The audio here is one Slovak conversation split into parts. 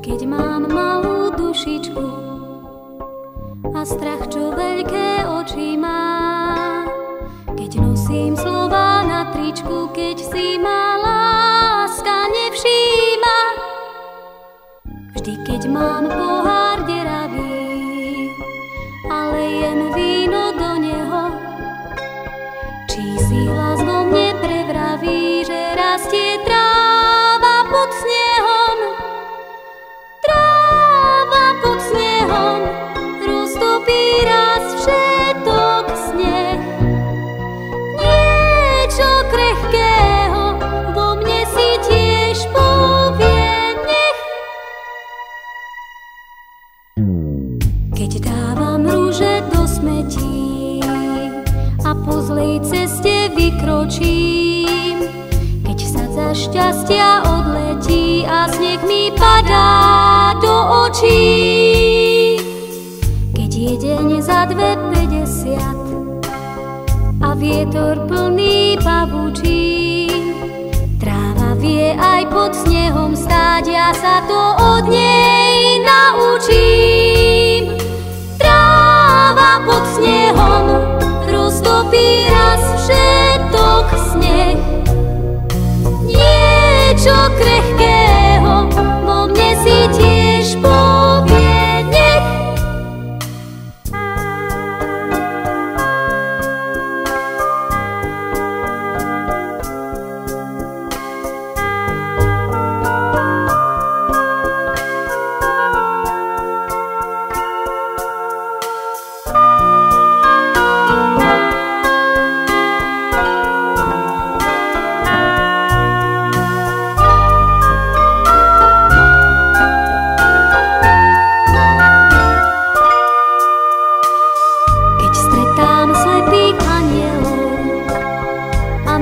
Keď mám malú dušičku a strach, čo veľké oči má, keď nosím slová na tričku, keď si ma láska nevšíma, vždy keď mám pohár deravý a lejem víno do neho, či si hlas vo mne prevraví, že rastie tráva pod snehom. Tráva pod snehom roztopí raz všetok sneh. Niečo krehkého vo mne si tiež povie nech. Keď dávam rúže do smetí a po zlej ceste vykročím, keď sa za šťastia odletí a sneh mi padá do očí. Keď je deň za 2,50 a vietor plný pavučín, tráva vie aj pod snehom stáť, ja sa to od nej naučím. Tráva pod snehom roztopí raz všetok sneh. Niečo krehkého vo mne si tiež povie nech.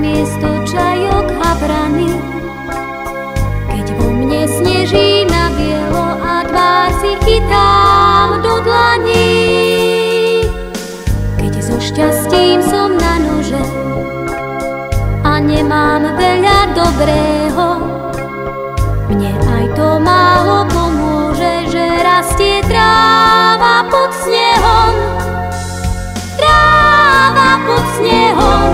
Miesto čajok a brany, keď vo mne sneží na bielo a tvár si chytám do dlaní. Keď so šťastím som na nože a nemám veľa dobrého, mne aj to málo pomôže, že rastie tráva pod snehom. Tráva pod snehom